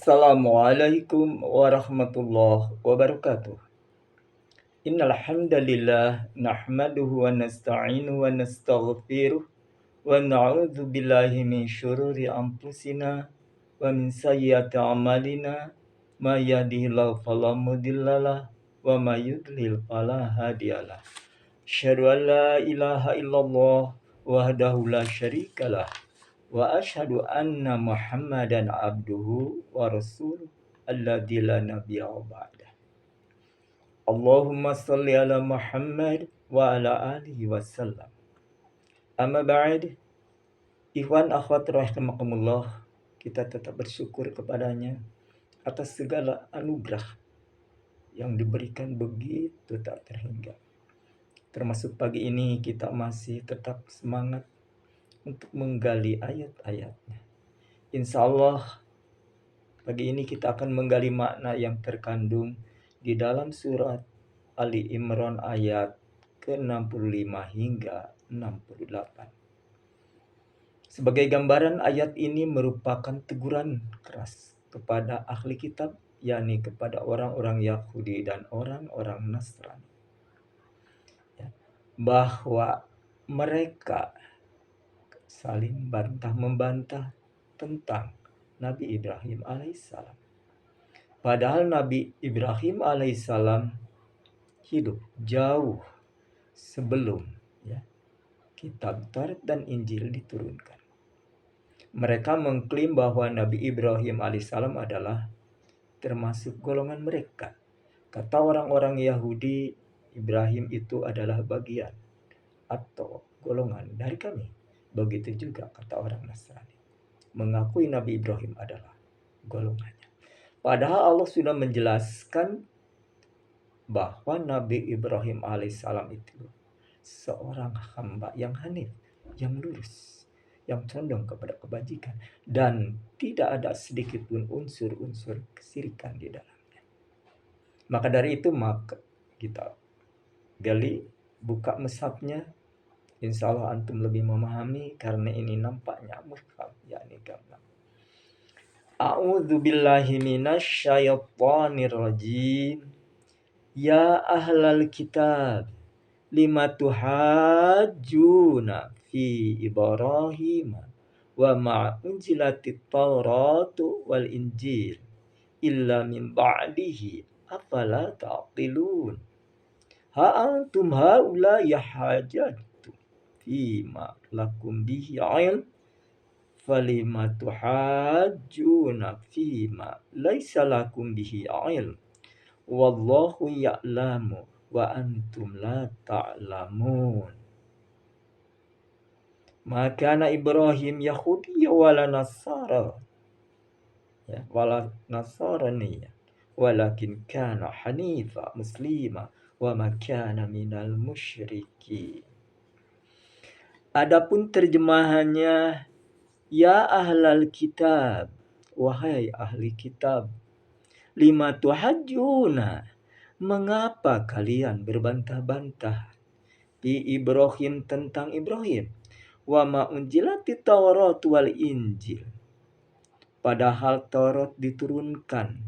Assalamualaikum warahmatullahi wabarakatuh. Innal hamdalillah nahmaduhu wa nasta'inuhu wa nastaghfiruh wa na'udzu billahi min syururi anfusina wa min sayyiati a'malina may yahdihillahu fala mudhillalah wa may yudlil fala hadiyalah. Asyhadu an la ilaha illallah wahdahu la syarikalah wa asyhadu anna Muhammadan abduhu wa rasuluh alladzi la nabiyya ba'da. Allahumma shalli ala Muhammad wa ala alihi wasallam. Amma ba'd, ikhwan akhwat rahimakumullah, kita tetap bersyukur kepadanya atas segala anugerah yang diberikan begitu tak terhingga. Termasuk pagi ini kita masih tetap semangat untuk menggali ayat-ayatnya. Insya Allah pagi ini kita akan menggali makna yang terkandung di dalam surat Ali Imran ayat ke-65 hingga 68. Sebagai gambaran, ayat ini merupakan teguran keras kepada ahli kitab, yakni kepada orang-orang Yahudi dan orang-orang Nasrani, bahwa mereka saling bantah-membantah tentang Nabi Ibrahim alaihissalam. Padahal Nabi Ibrahim alaihissalam hidup jauh sebelum kitab Taurat dan Injil diturunkan. Mereka mengklaim bahwa Nabi Ibrahim alaihissalam adalah termasuk golongan mereka. Kata orang-orang Yahudi, Ibrahim itu adalah bagian atau golongan dari kami. Begitu juga kata orang Nasrani, mengakui Nabi Ibrahim adalah golongannya. Padahal Allah sudah menjelaskan bahwa Nabi Ibrahim alaihissalam itu seorang hamba yang hanif, yang lurus, yang condong kepada kebajikan, dan tidak ada sedikit pun unsur-unsur kesyirikan di dalamnya. Maka dari itu kita gali, buka mushafnya. Insya Allah antum lebih memahami karena ini nampaknya mushaf, yakni gambar. A'udzu billahi minasyaitonir rajim. Ya ahlal kitab, lima tuhajjuna fi Ibrahim wa ma unzilatit Tauratu wal Injil illa min ba'dihi afala taqilun. Ha antum haula yahajatu fima lakum bihi ilm falima tuhajjuna fima laisa lakum bihi ilm wallahu ya'lamu wa antum la ta'lamun. Maka Ibrahim Yahudi wala Nasara wala Nasrani walakin kana hanifa muslima wa ma kana minal musyrikin. Adapun terjemahannya, ya ahlal kitab, wahai ahli kitab, lima tuhajjuna, mengapa kalian berbantah-bantah di Ibrahim tentang Ibrahim, wa ma unzilatit Taurat wal Injil, padahal Taurat diturunkan,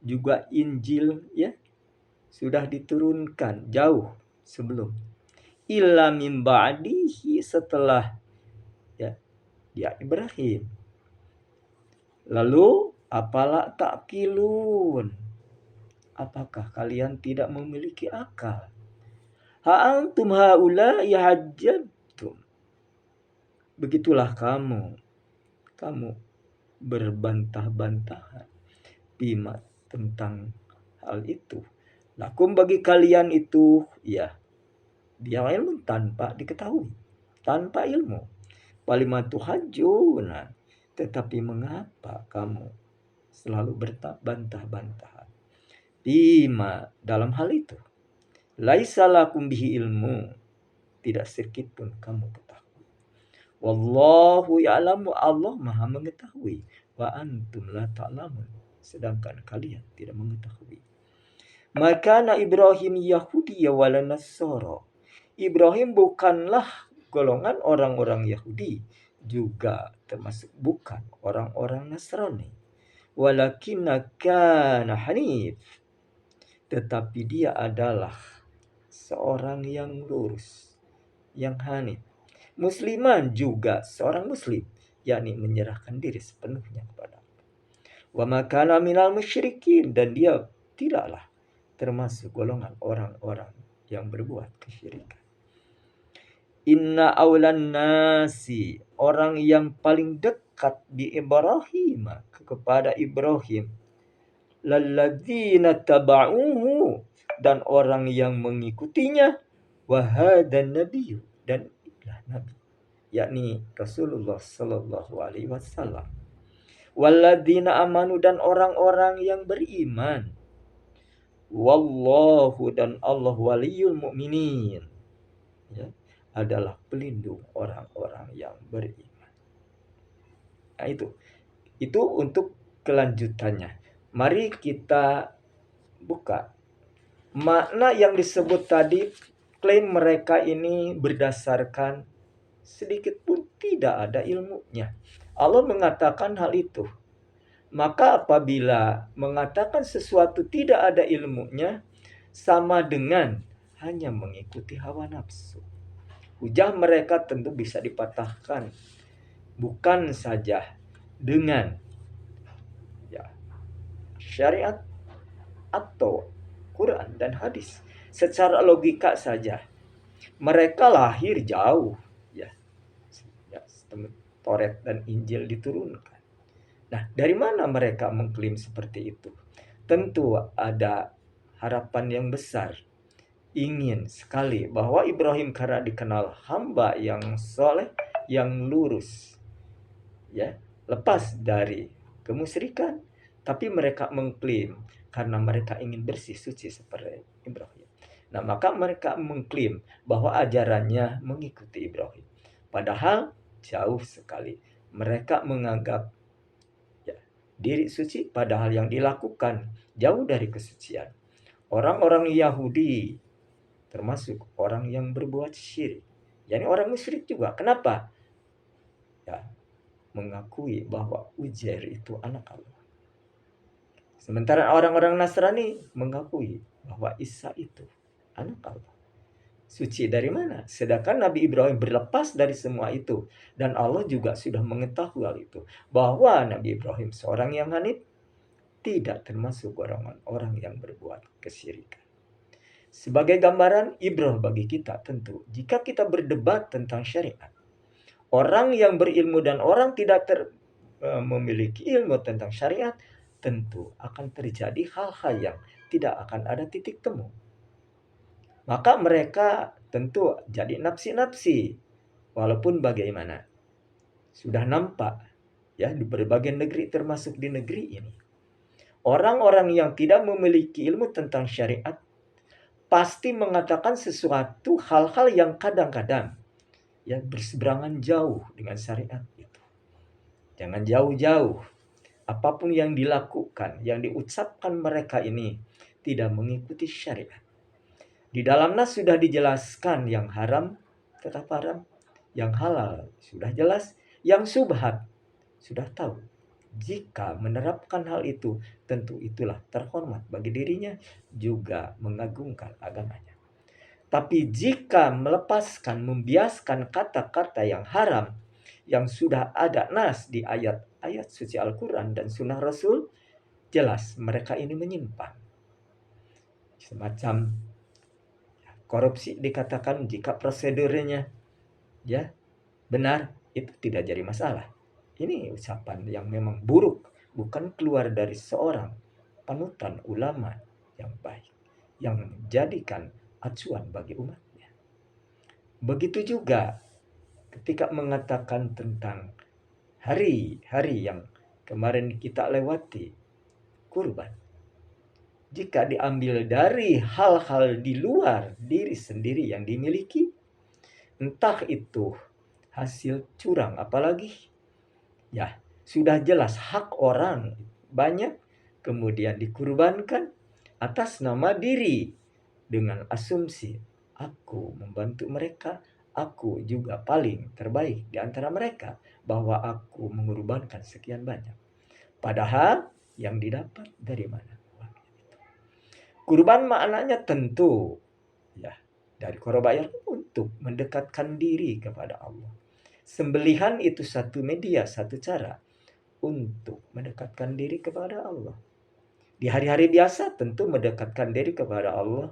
juga Injil sudah diturunkan jauh sebelum, illa min ba'dihi, setelah dia Ibrahim. Lalu apala ta'qilun, apakah kalian tidak memiliki akal? Ha antum haula yahajjabtum, begitulah kamu berbantah-bantahan bima, tentang hal itu. Lakum, bagi kalian itu dia ilmu tanpa diketahui, tanpa ilmu. Walimatu hajjuna, tetapi mengapa kamu selalu berbantah-bantahan bima, dalam hal itu, laisa lakum bihi ilmu, tidak sedikit pun kamu ketahui. Wallahu ya'lamu, Allah maha mengetahui, wa antum la ta'lamun, sedangkan kalian tidak mengetahui. Maka Ibrahim Yahudi wala Nasara, Ibrahim bukanlah golongan orang-orang Yahudi, juga termasuk bukan orang-orang Nasrani. walakinna kana hanif. Tetapi dia adalah seorang yang lurus, yang hanif. Musliman juga seorang muslim, yakni menyerahkan diri sepenuhnya kepada Allah. Wa ma kana minal musyrikin, dan dia tidaklah termasuk golongan orang-orang yang berbuat kesyirikan. Inna awlan nasi, orang yang paling dekat di Ibrahim, kepada Ibrahim, lalladzina taba'uhu, dan orang yang mengikutinya, wahadan nabiyyu, dan itulah nabi, yakni Rasulullah sallallahu alaihi wasallam, walladzina amanu, dan orang-orang yang beriman, wallahu, dan Allah waliyul mu'minin, ya, adalah pelindung orang-orang yang beriman. Nah, itu untuk kelanjutannya. Mari kita buka makna yang disebut tadi. Klaim mereka ini berdasarkan sedikit pun tidak ada ilmunya. Allah mengatakan hal itu. Maka apabila mengatakan sesuatu tidak ada ilmunya, sama dengan hanya mengikuti hawa nafsu. Hujah mereka tentu bisa dipatahkan, bukan saja dengan syariat atau Quran dan hadis. Secara logika saja, mereka lahir jauh, ya, Taurat dan Injil diturunkan. Nah, dari mana mereka mengklaim seperti itu? Tentu ada harapan yang besar, ingin sekali bahwa Ibrahim karena dikenal hamba yang soleh, yang lurus, ya, lepas dari kemusyrikan, tapi mereka mengklaim karena mereka ingin bersih suci seperti Ibrahim. Nah, maka mereka mengklaim bahwa ajarannya mengikuti Ibrahim. Padahal jauh sekali. Mereka menganggap, ya, diri suci, padahal yang dilakukan jauh dari kesucian. Orang-orang Yahudi termasuk orang yang berbuat syirik, yakni orang musyrik juga. Kenapa? Ya, mengakui bahwa Uzair itu anak Allah. Sementara orang-orang Nasrani mengakui bahwa Isa itu anak Allah. Suci dari mana? Sedangkan Nabi Ibrahim berlepas dari semua itu. Dan Allah juga sudah mengetahui hal itu. Bahwa Nabi Ibrahim seorang yang hanif, tidak termasuk orang-orang yang berbuat kesyirikan. Sebagai gambaran ibrah bagi kita tentu, jika kita berdebat tentang syariat, orang yang berilmu dan orang tidak memiliki ilmu tentang syariat, tentu akan terjadi hal-hal yang tidak akan ada titik temu. Maka mereka tentu jadi nafsi-nafsi. Walaupun bagaimana, sudah nampak, ya, di berbagai negeri termasuk di negeri ini. Orang-orang yang tidak memiliki ilmu tentang syariat pasti mengatakan sesuatu hal-hal yang kadang-kadang, ya, berseberangan jauh dengan syariat itu. Jangan jauh-jauh. Apapun yang dilakukan, yang diucapkan mereka ini tidak mengikuti syariat. Di dalam nas sudah dijelaskan yang haram tetap haram, yang halal sudah jelas, yang subhat sudah tahu. Jika menerapkan hal itu, tentu itulah terhormat bagi dirinya, juga mengagungkan agamanya. Tapi jika melepaskan, membiaskan kata-kata yang haram, yang sudah ada nas di ayat-ayat suci Al-Quran dan sunnah Rasul, jelas mereka ini menyimpang. Semacam korupsi dikatakan jika prosedurnya, ya, benar, itu tidak jadi masalah. Ini ucapan yang memang buruk, bukan keluar dari seorang panutan ulama yang baik, yang menjadikan acuan bagi umatnya. Begitu juga ketika mengatakan tentang hari-hari yang kemarin kita lewati, kurban. Jika diambil dari hal-hal di luar diri sendiri yang dimiliki, entah itu hasil curang apalagi, ya, sudah jelas hak orang banyak, kemudian dikurbankan atas nama diri dengan asumsi aku membantu mereka, aku juga paling terbaik di antara mereka, bahwa aku mengorbankan sekian banyak. Padahal yang didapat dari mana? Kurban maknanya tentu ya dari korban untuk mendekatkan diri kepada Allah. Sembelihan itu satu media, satu cara untuk mendekatkan diri kepada Allah. Di hari-hari biasa tentu mendekatkan diri kepada Allah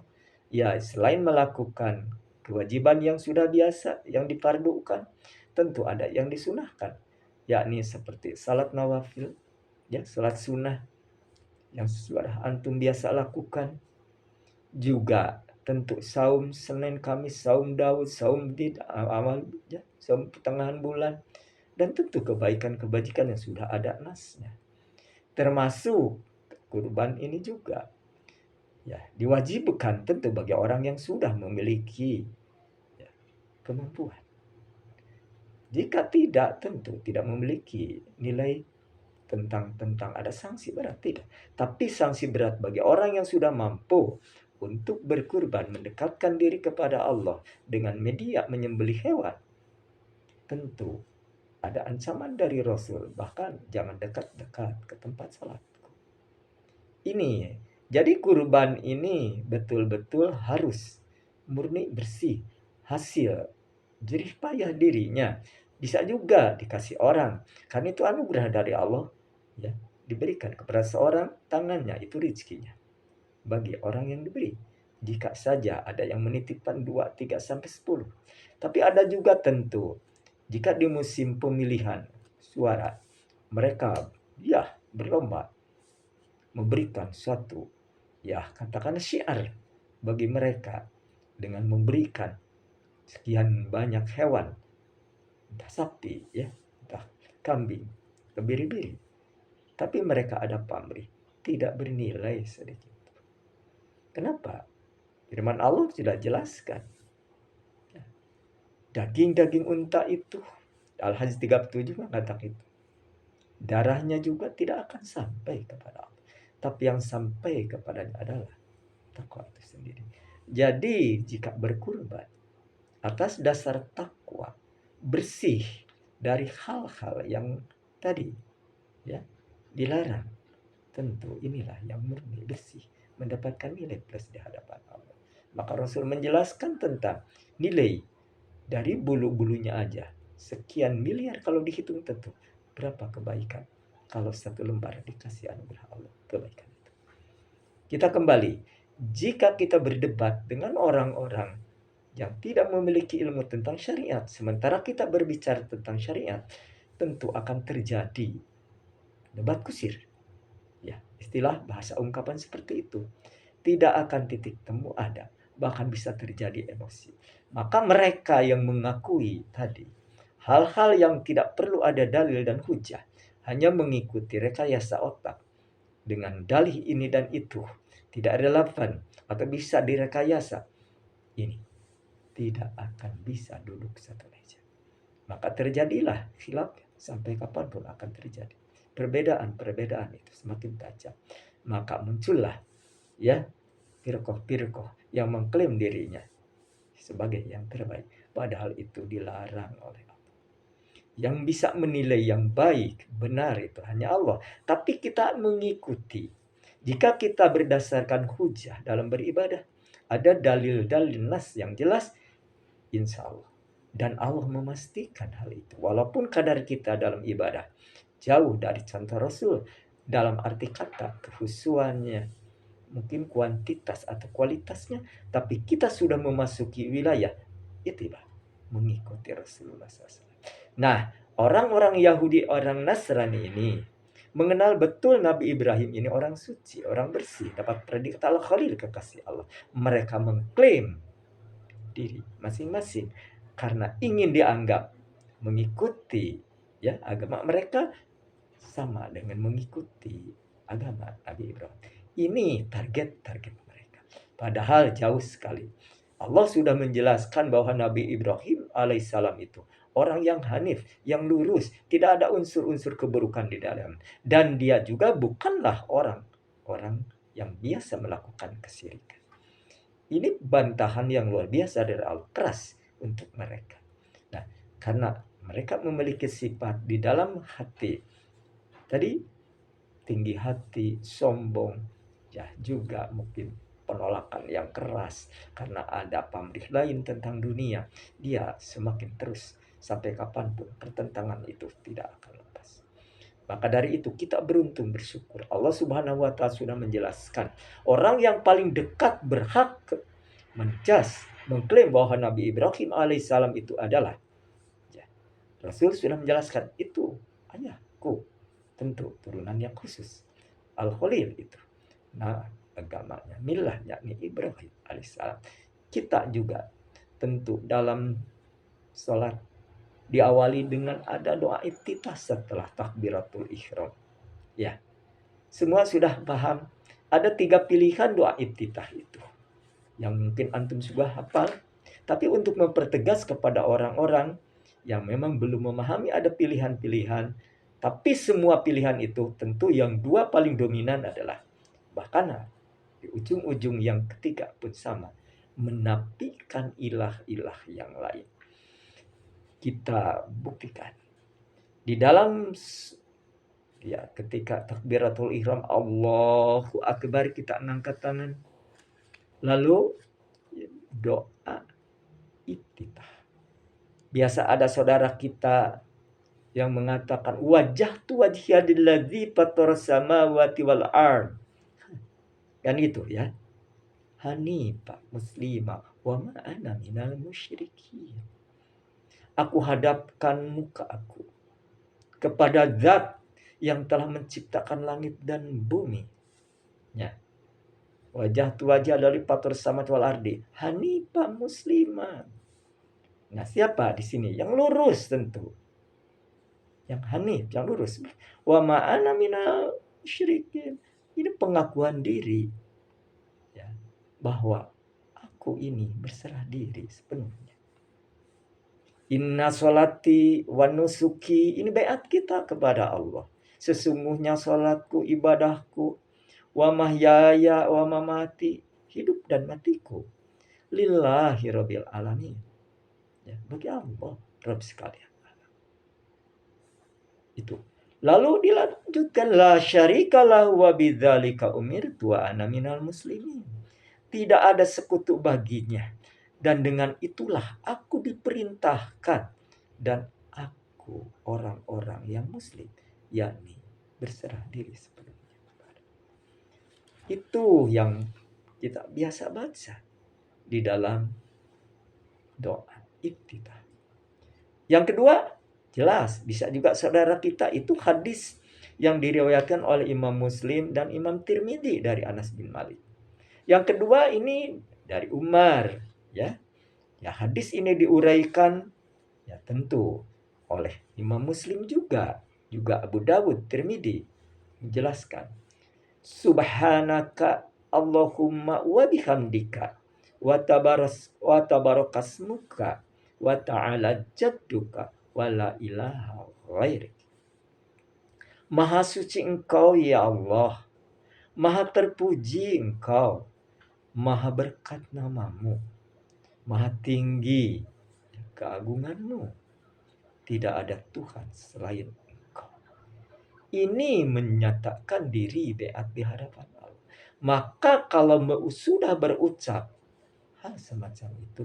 ya selain melakukan kewajiban yang sudah biasa yang difardukan, tentu ada yang disunahkan, yakni seperti salat nawafil, ya salat sunnah yang sudah antum biasa lakukan, juga tentu saum Senin Kamis, saum Daud, saum amal ya, saum pertengahan bulan, dan tentu kebaikan-kebajikan yang sudah ada nasnya. Termasuk kurban ini juga ya diwajibkan tentu bagi orang yang sudah memiliki ya, kemampuan. Jika tidak, tentu tidak memiliki nilai tentang ada sanksi berat, tidak. Tapi sanksi berat bagi orang yang sudah mampu untuk berkurban, mendekatkan diri kepada Allah dengan media menyembelih hewan. Tentu ada ancaman dari Rasul, bahkan jangan dekat-dekat ke tempat salat. Ini, jadi kurban ini betul-betul harus murni bersih, hasil jerih payah dirinya. Bisa juga dikasih orang, karena itu anugerah dari Allah ya, diberikan kepada seorang, tangannya itu rezekinya bagi orang yang diberi. Jika saja ada yang menitipkan 2, 3 sampai 10. Tapi ada juga tentu jika di musim pemilihan suara mereka ya berlomba memberikan suatu ya katakan syiar bagi mereka dengan memberikan sekian banyak hewan, entah sapi ya, entah kambing, kebiri-biri. Tapi mereka ada pamrih, tidak bernilai sedikit. Kenapa? Firman Allah sudah jelaskan. Daging-daging unta itu, Al-Hajj 37 mengatakan itu. Darahnya juga tidak akan sampai kepada Allah. Tapi yang sampai kepadanya adalah takwa itu sendiri. Jadi jika berkurban atas dasar takwa, bersih dari hal-hal yang tadi ya dilarang, tentu inilah yang murni bersih, mendapatkan nilai plus di hadapan Allah. Maka Rasul menjelaskan tentang nilai dari bulu-bulunya aja sekian miliar kalau dihitung, tentu berapa kebaikan kalau satu lembar dikasih anugerah Allah kebaikan itu. Kita kembali, jika kita berdebat dengan orang-orang yang tidak memiliki ilmu tentang syariat, sementara kita berbicara tentang syariat, tentu akan terjadi debat kusir. Ya, istilah bahasa ungkapan seperti itu. Tidak akan titik temu ada, bahkan bisa terjadi emosi. Maka mereka yang mengakui tadi hal-hal yang tidak perlu ada dalil dan hujah, hanya mengikuti rekayasa otak dengan dalih ini dan itu, tidak relevan atau bisa direkayasa, ini tidak akan bisa duduk satu meja. Maka terjadilah khilaf sampai kapanpun akan terjadi. Perbedaan-perbedaan itu semakin tajam. Maka muncullah ya firqah-firqah yang mengklaim dirinya sebagai yang terbaik. Padahal itu dilarang oleh Allah. Yang bisa menilai yang baik, benar itu hanya Allah. Tapi kita mengikuti. Jika kita berdasarkan hujah dalam beribadah, ada dalil-dalil nas yang jelas, insya Allah. Dan Allah memastikan hal itu. Walaupun kadar kita dalam ibadah jauh dari contoh Rasul, dalam arti kata kehusuannya, mungkin kuantitas atau kualitasnya, tapi kita sudah memasuki wilayah ittiba, mengikuti Rasulullah SAW. Nah, orang-orang Yahudi, orang Nasrani ini mengenal betul Nabi Ibrahim ini orang suci, orang bersih, dapat predikat Al-Khalil, kekasih Allah. Mereka mengklaim diri masing-masing karena ingin dianggap mengikuti ya agama mereka sama dengan mengikuti agama Nabi Ibrahim. Ini target mereka. Padahal jauh sekali. Allah sudah menjelaskan bahwa Nabi Ibrahim alaihissalam itu orang yang hanif, yang lurus, tidak ada unsur-unsur keburukan di dalam. Dan dia juga bukanlah orang yang biasa melakukan kesyirikan. Ini bantahan yang luar biasa dari Allah, keras untuk mereka. Nah, karena mereka memiliki sifat di dalam hati tadi tinggi hati, sombong, ya juga mungkin penolakan yang keras karena ada pamrih lain tentang dunia, dia semakin terus sampai kapanpun pertentangan itu tidak akan lepas. Maka dari itu kita beruntung bersyukur. Allah Subhanahu wa taala sudah menjelaskan orang yang paling dekat berhak menjas mengklaim bahwa Nabi Ibrahim alaihissalam itu adalah, ya, Rasul sudah menjelaskan itu ayahku, tentu turunan yang khusus, Al-Khalil itu. Nah, agamanya milah yakni Ibrahim alaihissalam. Kita juga tentu dalam sholat diawali dengan ada doa iftitah setelah takbiratul ihram. Ya, semua sudah paham. Ada 3 pilihan doa iftitah itu yang mungkin antum sudah hafal. Tapi untuk mempertegas kepada orang-orang yang memang belum memahami, ada pilihan-pilihan. Tapi semua pilihan itu tentu yang 2 paling dominan adalah, bahkan di ujung-ujung yang ketiga pun sama, menafikan ilah-ilah yang lain. Kita buktikan di dalam, ya, ketika takbiratul ihram Allahu akbar kita angkat tangan, lalu doa iftitah. Biasa ada saudara kita yang mengatakan wajjahtu wajhiya lilladzi fataras samawati wal ard, kan itu ya, hanifah muslimah wa ma ana minal musyrikin. Aku hadapkan muka aku kepada zat yang telah menciptakan langit dan bumi. Ya. Wajah tu wajah dari patur sama wal ardi. Hanifah muslimah. Nah, siapa di sini? Yang lurus tentu. Yang hanif, yang lurus. Wa ma'ana minal syirikin. Ini pengakuan diri. Ya, bahwa aku ini berserah diri sepenuhnya. Inna sholati wa nusuki, ini baiat kita kepada Allah. Sesungguhnya sholatku, ibadahku, wa mahyaya wa mamati, hidup dan matiku, lillahi rabbil alamin, ya, bagi Allah Rabb sekalian. Itu. Lalu dilanjutkan la syarikalah wa bidzalika umirtu wa ana minal muslimin. Tidak ada sekutu baginya. Dan dengan itulah aku diperintahkan dan aku orang-orang yang muslim, yakni berserah diri sepenuhnya kepada. Itu yang kita biasa baca di dalam doa iftitah. Yang kedua, jelas bisa juga saudara kita itu hadis yang diriwayatkan oleh Imam Muslim dan Imam Tirmidzi dari Anas bin Malik. Yang kedua ini dari Umar, ya. Ya, hadis ini diuraikan, ya, tentu oleh Imam Muslim juga Abu Dawud, Tirmidzi menjelaskan. Subhanaka Allahumma wa bihamdika wa tabarakasmuka wa ta'ala jadduka wa la ilaha ghairik. Maha suci Engkau ya Allah, maha terpuji Engkau, maha berkat namamu, maha tinggi keagunganmu, tidak ada Tuhan selain Engkau. Ini menyatakan diri baiat di hadapan Allah. Maka kalau sudah berucap hal semacam itu,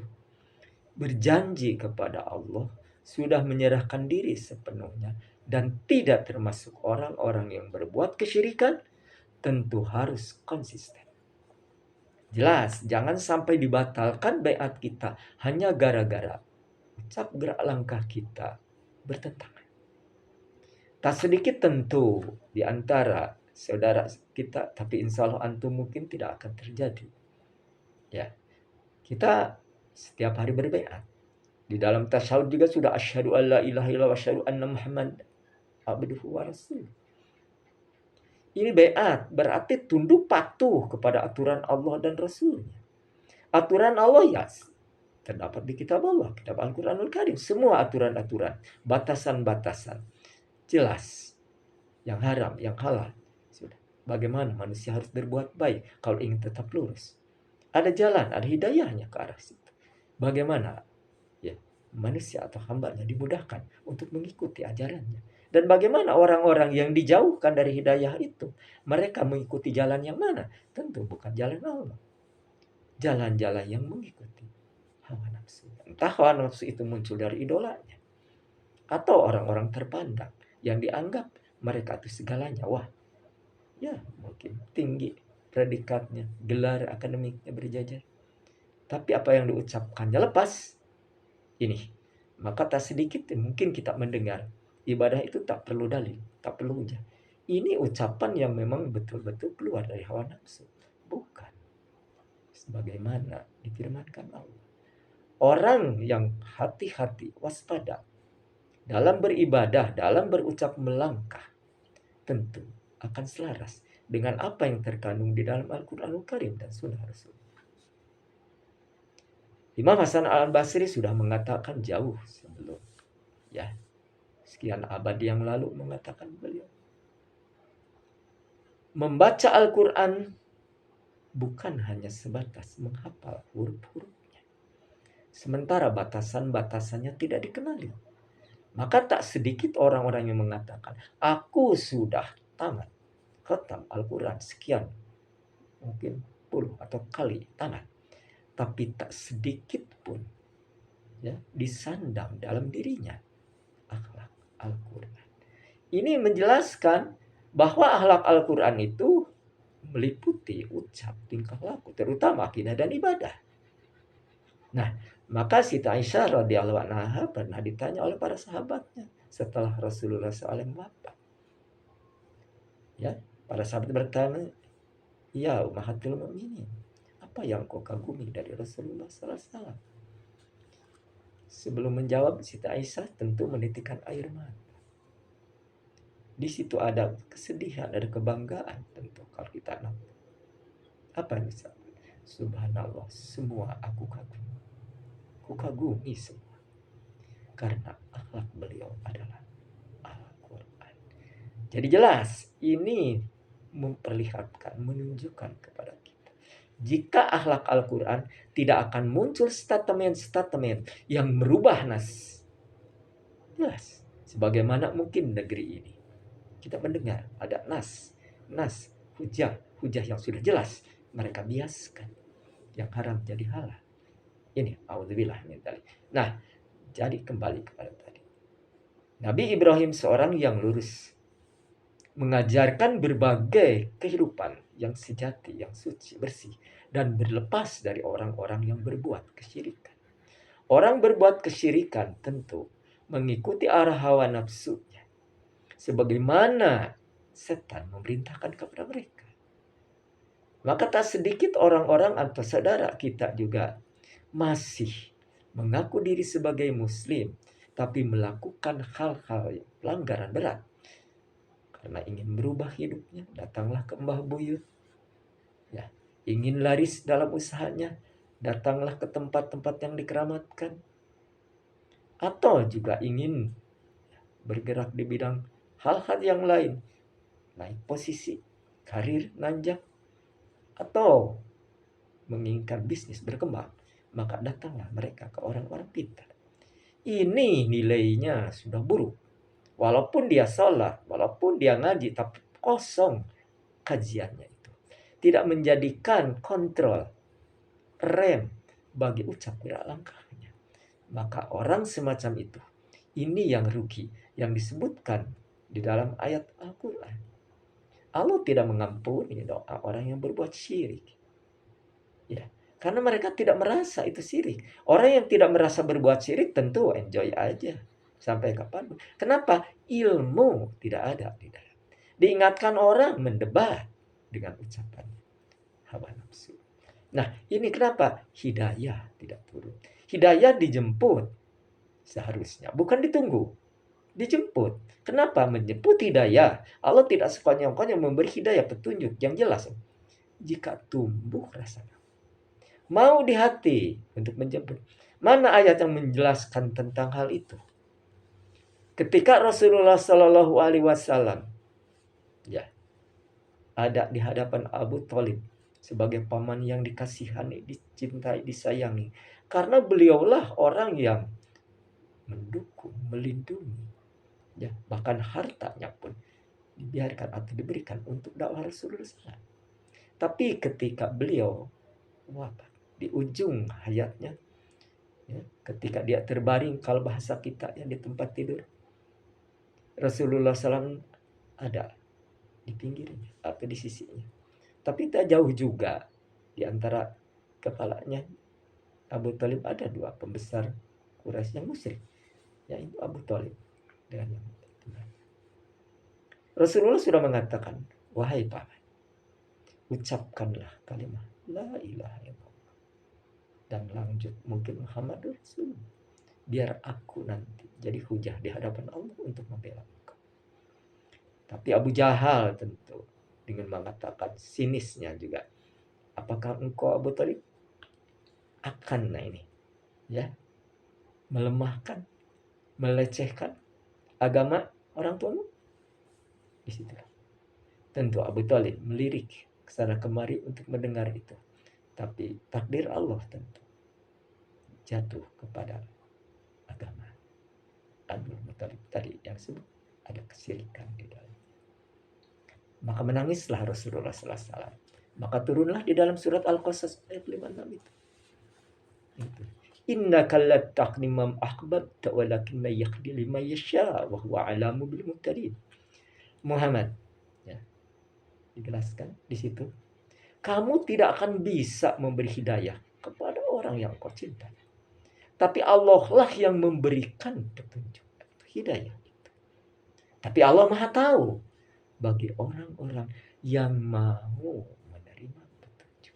berjanji kepada Allah, sudah menyerahkan diri sepenuhnya dan tidak termasuk orang-orang yang berbuat kesyirikan, tentu harus konsisten. Jelas, jangan sampai dibatalkan baiat kita hanya gara-gara ucap gerak langkah kita bertentangan. Tak sedikit tentu di antara saudara kita, tapi insya Allah antum mungkin tidak akan terjadi. Ya, kita setiap hari berbaiat. Di dalam tasyahud juga sudah asyhadu alla ilaha illallah wa asyhadu anna Muhammad abduhu wa rasuluh. Ini baiat berarti tunduk patuh kepada aturan Allah dan Rasulnya. Aturan Allah ya terdapat di kitab Allah, kitab Al-Quranul Karim. Semua aturan-aturan, batasan-batasan, jelas. Yang haram, yang halal. Sudah. Bagaimana manusia harus berbuat baik kalau ingin tetap lurus. Ada jalan, ada hidayahnya ke arah situ. Bagaimana ya manusia atau hambanya dimudahkan untuk mengikuti ajarannya. Dan bagaimana orang-orang yang dijauhkan dari hidayah itu? Mereka mengikuti jalan yang mana? Tentu bukan jalan Allah. Jalan-jalan yang mengikuti hawa nafsu. Entah hawa nafsu itu muncul dari idolanya, atau orang-orang terpandang yang dianggap mereka itu segalanya. Wah, ya mungkin tinggi predikatnya, gelar akademiknya berjajar. Tapi apa yang diucapkannya lepas. Ini, maka tak sedikit mungkin kita mendengar ibadah itu tak perlu dalil, tak perlu hujah. Ini ucapan yang memang betul-betul keluar dari hawa nafsu. Bukan. Sebagaimana difirmankan Allah. Orang yang hati-hati, waspada dalam beribadah, dalam berucap melangkah, tentu akan selaras dengan apa yang terkandung di dalam Al-Quranul Karim dan Sunnah Rasul. Imam Hasan al-Basri sudah mengatakan jauh sebelum sekian abad yang lalu, mengatakan beliau, membaca Al-Quran bukan hanya sebatas menghafal huruf-hurufnya, sementara batasan-batasannya tidak dikenali. Maka tak sedikit orang-orang yang mengatakan, aku sudah tamat khatam Al-Quran sekian, mungkin puluh atau kali tamat, tapi tak sedikit pun disandang dalam dirinya akhlak Al-Quran. Ini menjelaskan bahwa akhlak Al-Quran itu meliputi ucap, tingkah laku, terutama akidah dan ibadah. Nah, maka Siti Aisyah radhiyallahu anha pernah ditanya oleh para sahabatnya setelah Rasulullah SAW wafat. Para sahabat bertanya, ya Ummahatul Mukminin, apa yang kau kagumi dari Rasulullah SAW? Sebelum menjawab, Siti Aisyah tentu menitikkan air mata. Di situ ada kesedihan, ada kebanggaan tentu kalau kita nampak. Apa yang bisa? Subhanallah, semua aku kagumi. Ku kagumi semua. Karena akhlak beliau adalah Al-Quran. Jadi jelas, ini memperlihatkan, menunjukkan kepada kita. Jika akhlak Al-Quran, tidak akan muncul statement-statement yang merubah nas. Jelas, sebagaimana mungkin negeri ini. Kita mendengar ada nas, hujah yang sudah jelas. Mereka biaskan yang haram jadi halal. Ini auzubillah min dzalik. Nah, jadi kembali kepada tadi. Nabi Ibrahim seorang yang lurus, mengajarkan berbagai kehidupan yang sejati, yang suci, bersih, dan berlepas dari orang-orang yang berbuat kesyirikan. Orang berbuat kesyirikan tentu mengikuti arah hawa nafsunya, sebagaimana setan memerintahkan kepada mereka. Maka tak sedikit orang-orang atau saudara kita juga masih mengaku diri sebagai muslim, tapi melakukan hal-hal pelanggaran berat. Karena ingin berubah hidupnya, datanglah ke Mbah Buyut. Ingin laris dalam usahanya, datanglah ke tempat-tempat yang dikeramatkan. Atau juga ingin bergerak di bidang hal-hal yang lain, naik posisi, karir, nanjak, atau menginginkan bisnis berkembang, maka datanglah mereka ke orang-orang pintar. Ini nilainya sudah buruk. Walaupun dia sholat, walaupun dia ngaji, tapi kosong kajiannya itu. Tidak menjadikan kontrol, rem bagi ucap gerak langkahnya. Maka orang semacam itu, ini yang rugi, yang disebutkan di dalam ayat Al-Quran. Allah tidak mengampuni doa orang yang berbuat syirik. Karena mereka tidak merasa itu syirik. Orang yang tidak merasa berbuat syirik tentu enjoy aja sampai kapan. Kenapa? Ilmu tidak ada di dalam. Diingatkan orang mendebat dengan ucapan hawa nafsu. Nah, ini kenapa? Hidayah tidak turun. Hidayah dijemput seharusnya, bukan ditunggu. Dijemput. Kenapa menjemput hidayah? Allah tidak sekonyong-konyong memberi hidayah petunjuk yang jelas. Jika tumbuh rasa mau di hati untuk menjemput. Mana ayat yang menjelaskan tentang hal itu? Ketika Rasulullah Shallallahu Alaihi Wasallam ada di hadapan Abu Thalib sebagai paman yang dikasihani, dicintai, disayangi, karena beliaulah orang yang mendukung, melindungi Ya, bahkan hartanya pun dibiarkan atau diberikan untuk dakwah Rasulullah SAW. Tapi ketika beliau wafat di ujung hayatnya, ya, ketika dia terbaring, kalau bahasa kita ya di tempat tidur, Rasulullah SAW ada di pinggirnya atau di sisinya. Tapi tak jauh juga di antara kepalanya Abu Talib ada dua pembesar Quraisy yang musyrik, yaitu Abu Talib dengan yang Rasulullah sudah mengatakan, wahai paman, ucapkanlah kalimat la ilaha illallah dan lanjut mungkin Muhammad Rasul, biar aku nanti jadi hujah di hadapan Allah untuk membela engkau. Tapi Abu Jahal tentu dengan mengatakan sinisnya juga, apakah engkau Abu Talib akan ya melemahkan, melecehkan agama orang tuamu? Di situ tentu Abu Talib melirik kesana kemari untuk mendengar itu. Tapi takdir Allah tentu jatuh kepada agama Abdul Muthalib tadi yang sebut ada kesyirikan di dalam. Maka menangislah Rasulullah SAW. Maka turunlah di dalam surat Al-Qasas ayat 56 itu. Innaka lataqdi man ahbabta walakin man yaqdi liman yasha wa huwa alamu bil muhtadin. Muhammad, ya, dijelaskan di situ. Kamu tidak akan bisa memberi hidayah kepada orang yang kau cintai. Tapi Allah lah yang memberikan petunjuk, hidayah itu. Tapi Allah Maha tahu bagi orang-orang yang mau menerima petunjuk.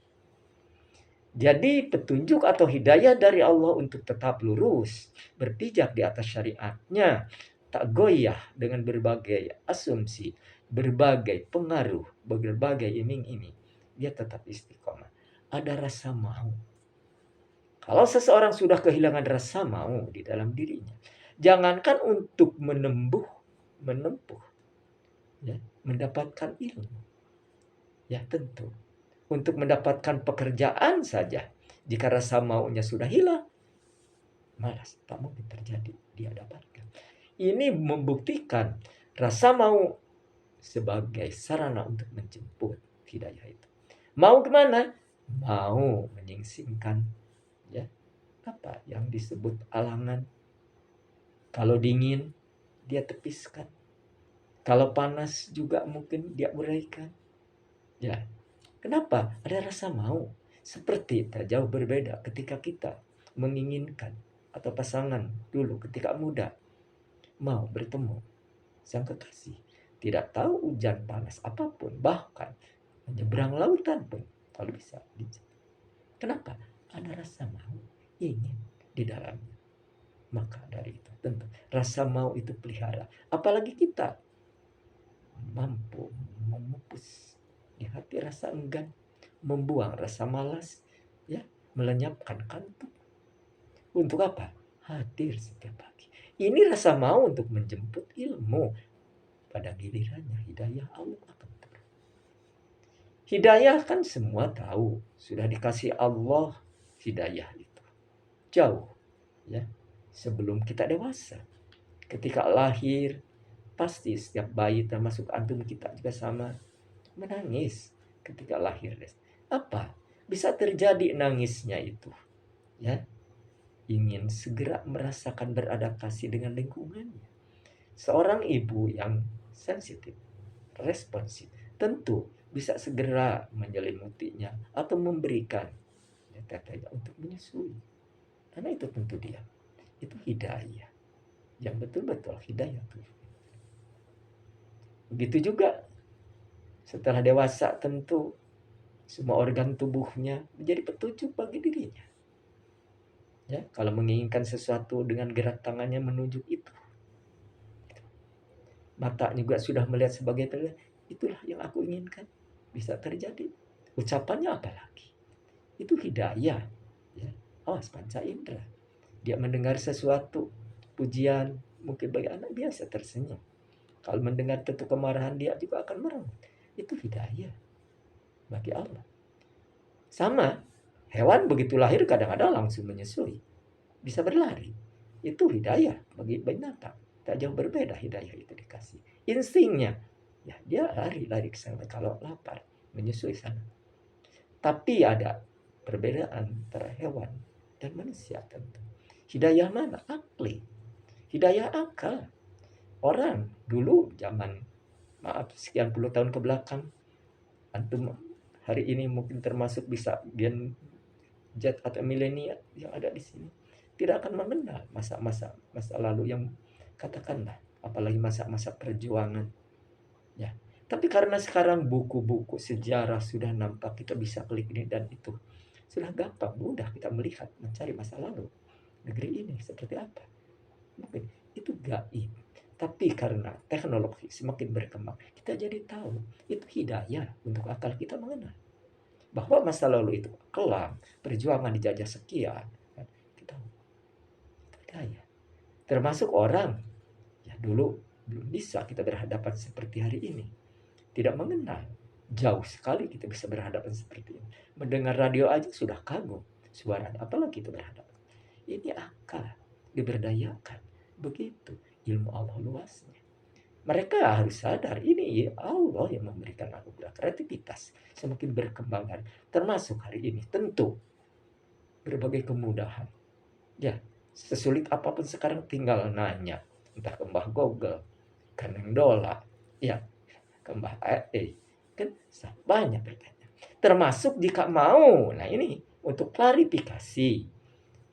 Jadi petunjuk atau hidayah dari Allah untuk tetap lurus, berpijak di atas syariatnya, tak goyah dengan berbagai asumsi, berbagai pengaruh, berbagai iming-iming. Dia tetap istiqomah. Ada rasa mau. Kalau seseorang sudah kehilangan rasa mau di dalam dirinya, jangankan untuk menempuh, ya, mendapatkan ilmu. Ya tentu. Untuk mendapatkan pekerjaan saja, jika rasa maunya sudah hilang, malas, tak mungkin terjadi, dia dapatkan. Ini membuktikan rasa mau sebagai sarana untuk menjemput hidayah itu. Mau kemana? Mau menyingsingkan ya apa yang disebut alangan. Kalau dingin dia tepiskan, kalau panas juga mungkin dia uraikan. Ya, kenapa? Ada rasa mau. Seperti tak jauh berbeda ketika kita menginginkan atau pasangan dulu ketika muda mau bertemu sang kekasih, tidak tahu hujan panas apapun, bahkan menyeberang lautan pun kalau bisa. Kenapa? Ada rasa mau, ingin di dalamnya. Maka dari itu tentu rasa mau itu pelihara. Apalagi kita mampu memupus di hati rasa enggan, membuang rasa malas, ya, melenyapkan kantuk. Untuk apa? Hadir setiap pagi. Ini rasa mau untuk menjemput ilmu. Pada gilirannya hidayah Allah akan turun. Hidayah kan semua tahu, sudah dikasih Allah hidayah itu. Jauh, ya, sebelum kita dewasa. Ketika lahir, pasti setiap bayi termasuk antum kita juga sama, menangis ketika lahir. Apa? Bisa terjadi nangisnya itu, ya, ingin segera merasakan beradaptasi dengan lingkungannya. Seorang ibu yang sensitif, responsif, tentu bisa segera menyelimutinya atau memberikan tetenya untuk menyusui. Karena itu tentu dia. Itu hidayah. Yang betul-betul hidayah tuh. Begitu juga setelah dewasa tentu semua organ tubuhnya menjadi petunjuk bagi dirinya. Ya, kalau menginginkan sesuatu dengan gerak tangannya menunjuk itu. Mata juga sudah melihat sebagai itulah yang aku inginkan. Bisa terjadi. Ucapannya apa lagi? Itu hidayah. Ya. Awas panca indera. Dia mendengar sesuatu, pujian, mungkin bagi anak biasa tersenyum. Kalau mendengar tentu kemarahan dia juga akan merengek. Itu hidayah bagi Allah. Sama, hewan begitu lahir kadang-kadang langsung menyusui. Bisa berlari. Itu hidayah bagi binatang. Tak jauh berbeda hidayah itu dikasih. Instingnya, ya dia lari ke sana kalau lapar, menyusui sana. Tapi ada perbedaan antara hewan dan manusia tentu. Hidayah mana? Akli. Hidayah akal. Orang dulu zaman, maaf, sekian puluh tahun ke belakang, antum hari ini mungkin termasuk bisa Gen Z atau milenial yang ada di sini, tidak akan mengenal masa lalu yang katakanlah, apalagi masa-masa perjuangan. Ya. Tapi karena sekarang buku-buku sejarah sudah nampak, kita bisa klik ini dan itu. Sudah gampang, mudah kita melihat, mencari masa lalu. Negeri ini seperti apa. Mungkin itu gaib. Tapi karena teknologi semakin berkembang, kita jadi tahu. Itu hidayah untuk akal kita mengenal. Bahwa masa lalu itu kelam, perjuangan dijajah sekian. Kita tahu. Hidayah. Termasuk orang, ya dulu belum bisa kita berhadapan seperti hari ini. Tidak mengenal. Jauh sekali kita bisa berhadapan seperti ini. Mendengar radio aja sudah kagum suaranya. Apalagi kita berhadapan. Ini akal. Diberdayakan. Begitu. Ilmu Allah luasnya. Mereka harus sadar ini Allah yang memberikan anugerah. Kreativitas semakin berkembang. Termasuk hari ini. Tentu. Berbagai kemudahan. Ya. Sesulit apapun sekarang tinggal nanya. Entah ke Mbah Google. Ke Neng Dola. Ya. Ke Mbah kan banyak pertanyaan. Termasuk jika mau, nah ini untuk klarifikasi,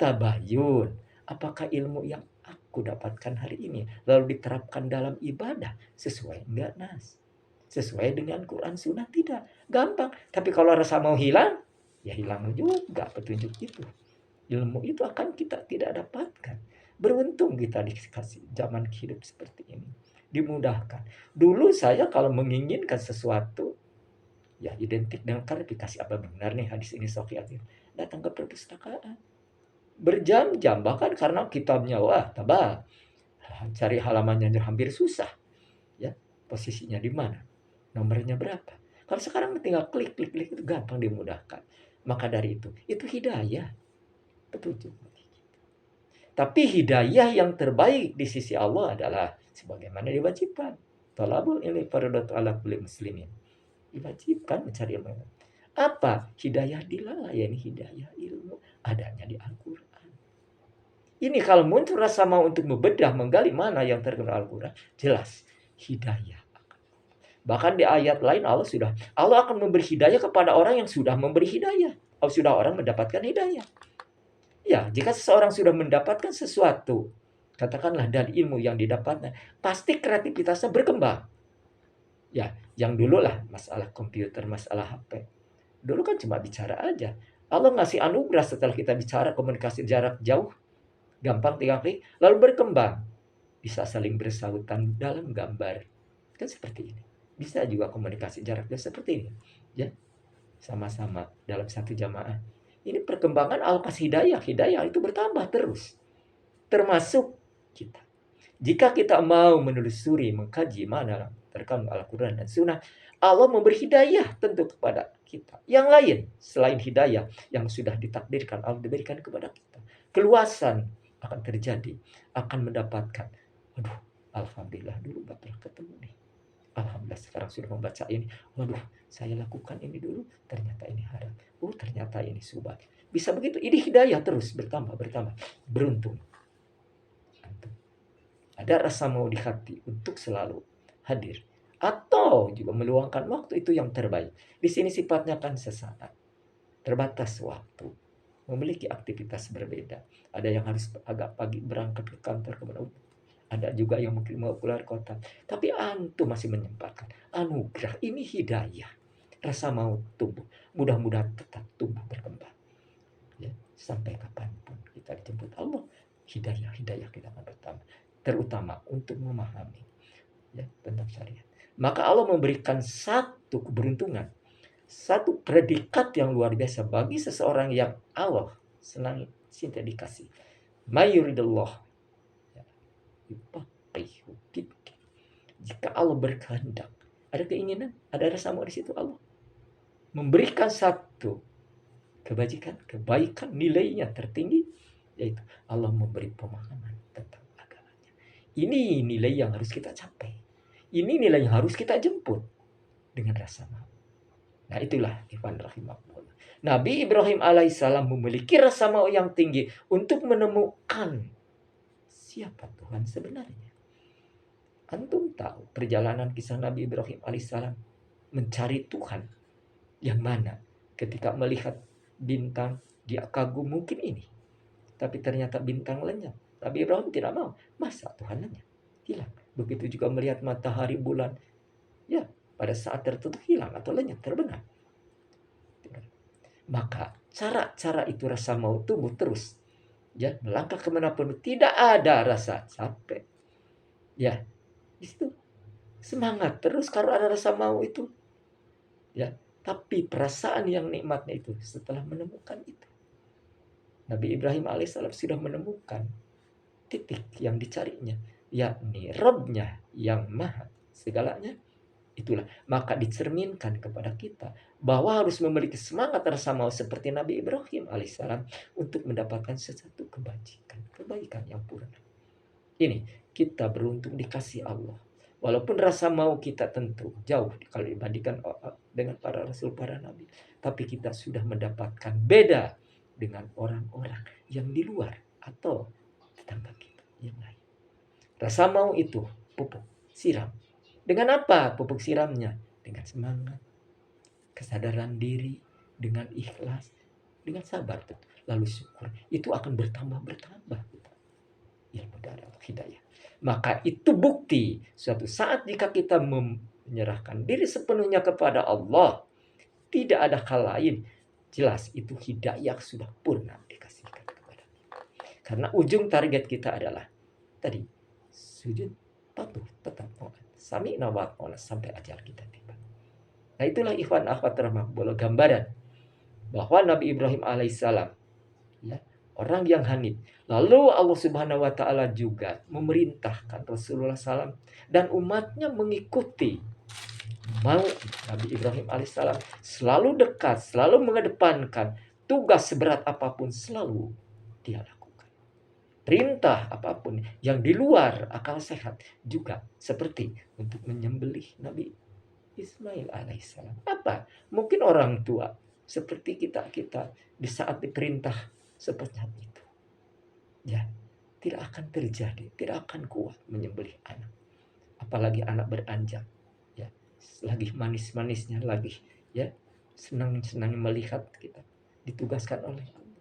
tabayun, apakah ilmu yang aku dapatkan hari ini lalu diterapkan dalam ibadah sesuai enggak nas, sesuai dengan Quran Sunnah, tidak gampang. Tapi kalau rasa mau hilang, ya hilang juga petunjuk itu. Ilmu itu akan kita tidak dapatkan. Beruntung kita dikasih zaman hidup seperti ini, dimudahkan. Dulu saya kalau menginginkan sesuatu, ya identik dengan klarifikasi apa benar nih hadis ini sahih, datang ke perpustakaan berjam-jam, bahkan karena kitabnya wah tebal, cari halamannya hampir susah, ya posisinya di mana, nomornya berapa. Kalau sekarang tinggal klik itu gampang, dimudahkan. Maka dari itu hidayah, petunjuk. Tapi hidayah yang terbaik di sisi Allah adalah sebagaimana diwajibkan. Talabul ilmi fardhatun ala kulli muslimin. Diwajibkan mencari ilmu. Apa? Hidayah dilala, yakni hidayah ilmu adanya di Al-Quran. Ini kalau muncul rasa mau untuk membedah, menggali mana yang terkena Al-Quran, jelas hidayah. Bahkan di ayat lain Allah akan memberi hidayah kepada orang yang sudah memberi hidayah. Atau sudah orang mendapatkan hidayah. Ya, jika seseorang sudah mendapatkan sesuatu, katakanlah dari ilmu yang didapatnya, pasti kreativitasnya berkembang. Ya, yang dulu lah masalah komputer, masalah HP. Dulu kan cuma bicara aja. Allah ngasih anugerah setelah kita bicara, komunikasi jarak jauh, gampang tinggal klik, lalu berkembang. Bisa saling bersautan dalam gambar. Kan seperti ini. Bisa juga komunikasi jarak jauh seperti ini. Ya, sama-sama dalam satu jamaah. Ini perkembangan al-qas hidayah itu bertambah terus. Termasuk kita. Jika kita mau menelusuri, mengkaji mana terkandung Al-Quran dan Sunnah, Allah memberi hidayah tentu kepada kita. Yang lain selain hidayah yang sudah ditakdirkan Allah diberikan kepada kita. Keluasan akan terjadi, akan mendapatkan. Waduh, alhamdulillah dulu bapak ketemu nih. Alhamdulillah sekarang sudah membaca ini. Waduh, saya lakukan ini dulu, ternyata ini haram. Ternyata ini subhat. Bisa begitu. Ini hidayah terus bertambah. Beruntung. Ada rasa mau di hati untuk selalu hadir. Atau juga meluangkan waktu, itu yang terbaik. Di sini sifatnya kan sesaat. Terbatas waktu. Memiliki aktivitas berbeda. Ada yang harus agak pagi berangkat ke kantor, ada juga yang mungkin mau keluar kota. Tapi antum masih menyempatkan. Anugerah ini hidayah. Rasa mau tumbuh. Mudah-mudahan tetap tumbuh berkembang. Ya, sampai kapanpun kita dijemput Allah. Hidayah kita akan bertambah. Terutama untuk memahami, ya, tentang syariat. Maka Allah memberikan satu keberuntungan. Satu predikat yang luar biasa bagi seseorang yang Allah senang, cinta, dikasih. Mayuridullah. Jika Allah berkehendak, ada keinginan, ada rasa mau di situ, Allah memberikan satu kebaikan nilainya tertinggi, yaitu Allah memberi pemahaman tentang agamanya. Ini nilai yang harus kita capai. Ini nilai yang harus kita jemput dengan rasa mau. Nah itulah ikhwan rahimahullah. Nabi Ibrahim alaihissalam memiliki rasa mau yang tinggi untuk menemukan siapa Tuhan sebenarnya. Antum tahu perjalanan kisah Nabi Ibrahim alaihissalam mencari Tuhan yang mana ketika melihat bintang dia kagum mungkin ini. Tapi ternyata bintang lenyap. Nabi Ibrahim tidak mau. Masa Tuhan lenyap? Hilang. Begitu juga melihat matahari bulan. Ya, pada saat tertentu hilang atau lenyap, terbenam. Maka cara-cara itu rasa mau tumbuh terus. Ya, melangkah kemanapun tidak ada rasa capek. Ya, itu semangat terus kalau ada rasa mau itu. Ya, tapi perasaan yang nikmatnya itu setelah menemukan itu. Nabi Ibrahim alaihissalam sudah menemukan titik yang dicarinya, yakni Rabb-nya yang maha segalanya. Itulah, maka dicerminkan kepada kita bahwa harus memiliki semangat rasa mau seperti Nabi Ibrahim alaihissalam untuk mendapatkan sesuatu kebaikan yang purna. Ini kita beruntung dikasih Allah. Walaupun rasa mau kita tentu jauh kalau dibandingkan dengan para rasul, para nabi, tapi kita sudah mendapatkan beda dengan orang-orang yang di luar atau tetangga kita yang lain. Rasa mau itu pupuk siram. Dengan apa pupuk siramnya? Dengan semangat, kesadaran diri, dengan ikhlas, dengan sabar. Lalu syukur. Itu akan bertambah. Ilmu dari Allah, hidayah. Maka itu bukti suatu saat jika kita menyerahkan diri sepenuhnya kepada Allah, tidak ada hal lain. Jelas itu hidayah sudah purna dikasihkan kepada kita. Karena ujung target kita adalah tadi sujud, patuh, tetap sami'na wa ata'na sampai ajal kita tiba. Nah itulah ikhwan akhwat rahimahullah gambaran bahwa Nabi Ibrahim alaihissalam ya, orang yang hanif. Lalu Allah Subhanahu wa taala juga memerintahkan Rasulullah SAW dan umatnya mengikuti mau Nabi Ibrahim alaihissalam selalu dekat, selalu mengedepankan tugas seberat apapun selalu dia lakukan. Perintah apapun yang di luar akal sehat juga seperti untuk menyembelih Nabi Ismail alaihissalam. Apa? Mungkin orang tua seperti kita di saat diperintah seperti itu. Ya, tidak akan terjadi, tidak akan kuat menyembelih anak. Apalagi anak beranjak. Ya, lagi manis-manisnya lagi, ya, senang-senang melihat kita ditugaskan oleh Allah.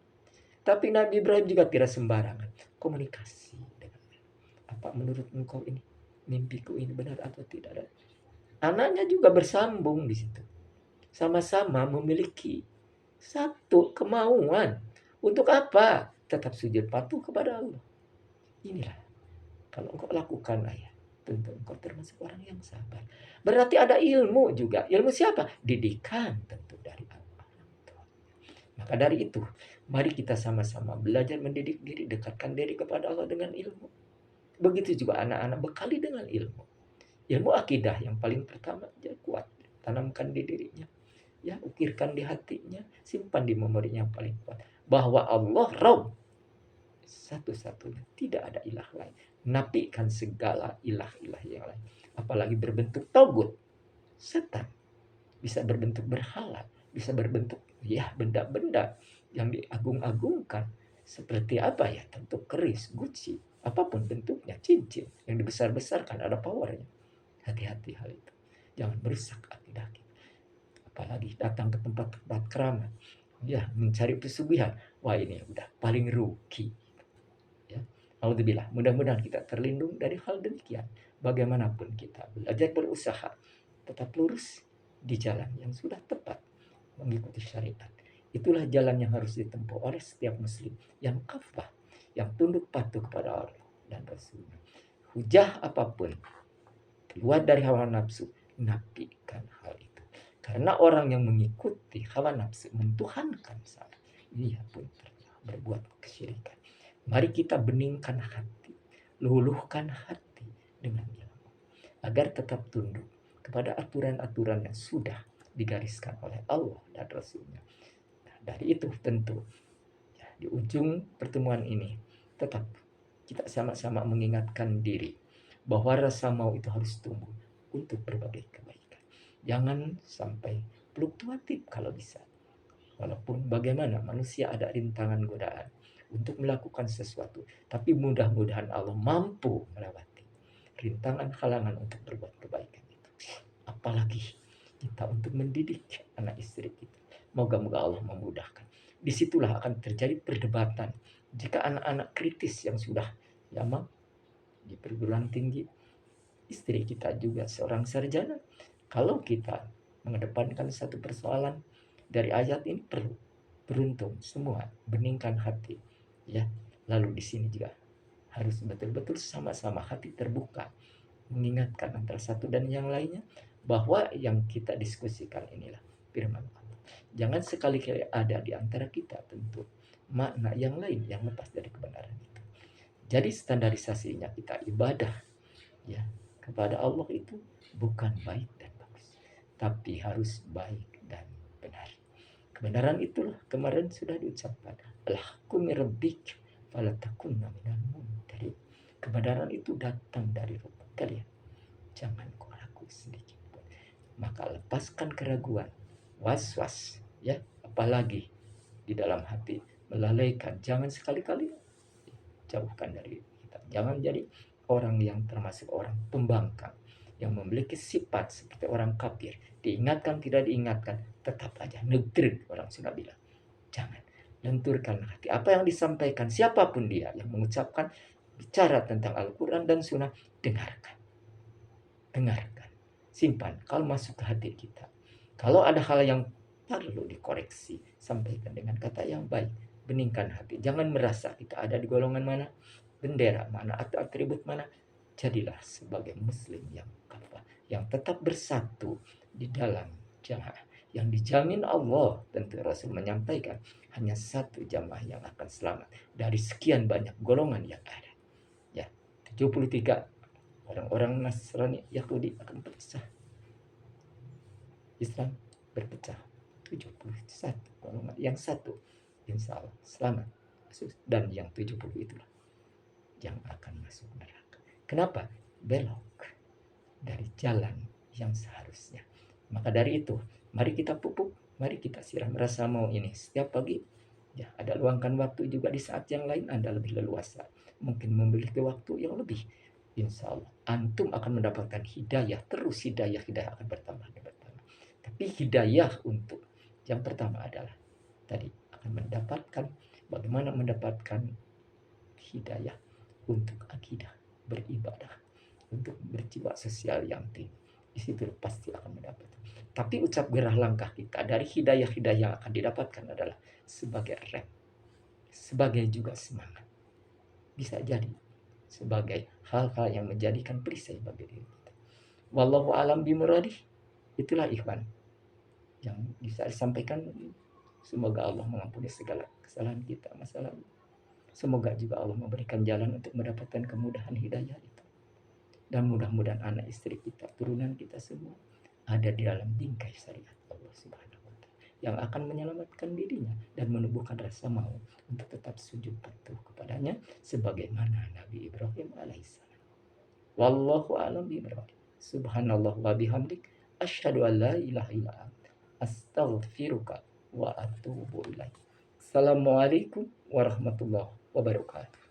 Tapi Nabi Ibrahim juga tidak sembarangan komunikasi dengan apa menurut engkau ini mimpiku ini benar atau tidak. Anaknya juga bersambung di situ. Sama-sama memiliki satu kemauan. Untuk apa? Tetap sujud patuh kepada Allah. Inilah. Kalau engkau lakukan ayah, tentu engkau termasuk orang yang sabar. Berarti ada ilmu juga. Ilmu siapa? Didikan tentu dari Allah. Maka dari itu, mari kita sama-sama belajar mendidik diri, dekatkan diri kepada Allah dengan ilmu. Begitu juga anak-anak bekali dengan ilmu. Ilmu akidah yang paling pertama ya kuat, tanamkan di dirinya. Ya, ukirkan di hatinya, simpan di memorinya yang paling kuat. Bahwa Allah Rabb satu-satunya, tidak ada ilah lain. Nafikan segala ilah-ilah yang lain. Apalagi berbentuk togut, setan. Bisa berbentuk berhala, bisa berbentuk ya benda-benda yang diagung-agungkan. Seperti apa ya? Tentu keris, guci, apapun bentuknya, cincin yang dibesar-besarkan ada powernya. Hati-hati hal itu. Jangan merusak akidah kita. Apalagi datang ke tempat-tempat keramat, ya mencari pesugihan. Wah ini udah paling rugi. Ya, alhamdulillah. Mudah-mudahan kita terlindung dari hal demikian. Bagaimanapun kita belajar berusaha tetap lurus di jalan yang sudah tepat mengikuti syariat. Itulah jalan yang harus ditempuh oleh setiap muslim yang kafah, yang tunduk patuh kepada Allah dan Rasulnya. Hujah apapun keluar dari hawa nafsu, nafikan hal itu. Karena orang yang mengikuti hawa nafsu mentuhankan salah, ia pun berbuat kesyirikan. Mari kita beningkan hati, luluhkan hati dengan ilmu agar tetap tunduk kepada aturan-aturan yang sudah digariskan oleh Allah dan Rasulnya. Nah, dari itu tentu ya, di ujung pertemuan ini tetap kita sama-sama mengingatkan diri bahwa rasa mau itu harus tumbuh untuk berbagai kebaikan. Jangan sampai fluktuatif kalau bisa. Walaupun bagaimana manusia ada rintangan godaan untuk melakukan sesuatu, tapi mudah-mudahan Allah mampu melewati rintangan halangan untuk berbuat kebaikan itu. Apalagi kita untuk mendidik anak istri kita. Moga-moga Allah memudahkan. Disitulah akan terjadi perdebatan. Jika anak-anak kritis yang sudah ya di perguruan tinggi, istri kita juga seorang sarjana. Kalau kita mengedepankan satu persoalan dari ayat ini, perlu beruntung semua beningkan hati, ya. Lalu di sini juga harus betul-betul sama-sama hati terbuka mengingatkan antara satu dan yang lainnya bahwa yang kita diskusikan inilah firman Allah. Jangan sekali-kali ada di antara kita tentu makna yang lain yang lepas dari kebenaran itu. Jadi standarisasinya kita ibadah ya kepada Allah itu bukan baik dan bagus, tapi harus baik dan benar. Kebenaran itulah kemarin sudah diucapkan. Al-haqqu min rabbik fala takunna minal mumtarin. Kebenaran itu datang dari Rabb kalian. Jangan kau ragu sedikit pun. Maka lepaskan keraguan, was-was, ya, apalagi di dalam hati melalaikan. Jangan sekali-kali jauhkan dari kita. Jangan jadi orang yang termasuk orang pembangkang yang memiliki sifat seperti orang kafir. Diingatkan tidak diingatkan, tetap aja negeri orang sudah bilang. Jangan lenturkan hati. Apa yang disampaikan siapapun dia yang mengucapkan bicara tentang Al-Quran dan Sunnah, dengarkan. Dengarkan. Simpan. Kalau masuk ke hati kita. Kalau ada hal yang perlu dikoreksi, sampaikan dengan kata yang baik. Beningkan hati. Jangan merasa kita ada di golongan mana, bendera mana, atau atribut mana. Jadilah sebagai muslim yang kafah, yang tetap bersatu di dalam jamaah. Yang dijamin Allah, tentu Rasul menyampaikan, hanya satu jamaah yang akan selamat dari sekian banyak golongan yang ada. Ya, 73 orang-orang Nasrani Yahudi akan berpecah. Islam berpecah. 71 golongan. Yang satu insya Allah selamat. Dan yang 70 itulah yang akan masuk neraka. Kenapa? Belok dari jalan yang seharusnya. Maka dari itu, mari kita pupuk, mari kita siram rasa mau ini setiap pagi. Ya, ada luangkan waktu juga di saat yang lain Anda lebih leluasa. Mungkin memiliki waktu yang lebih. Insya Allah, antum akan mendapatkan hidayah. Terus hidayah akan bertambah dan bertambah. Tapi hidayah untuk yang pertama adalah tadi akan mendapatkan bagaimana mendapatkan hidayah untuk akidah, beribadah, untuk berjiwa sosial yang tinggi. Di situ pasti akan mendapat. Tapi ucap gerah langkah kita dari hidayah-hidayah yang akan didapatkan adalah sebagai rem, sebagai juga semangat. Bisa jadi sebagai hal-hal yang menjadikan perisai bagi diri kita. Wallahu alam bimuradih. Itulah ikhwan yang bisa disampaikan. Semoga Allah mengampuni segala kesalahan kita masa lalu. Semoga juga Allah memberikan jalan untuk mendapatkan kemudahan hidayah itu. Dan mudah-mudahan anak istri kita, turunan kita semua ada di dalam bingkai syariat Allah Subhanahu wa Ta'ala yang akan menyelamatkan dirinya dan menumbuhkan rasa mau untuk tetap sujud patuh kepadanya sebagaimana Nabi Ibrahim alaihissalam. Wallahu a'lam bishawab. Subhanallah wa bihamdik asyhadu an la ilaha illa anta astaghfiruka wa atubu ilaik. Assalamualaikum warahmatullahi wabarakatuh.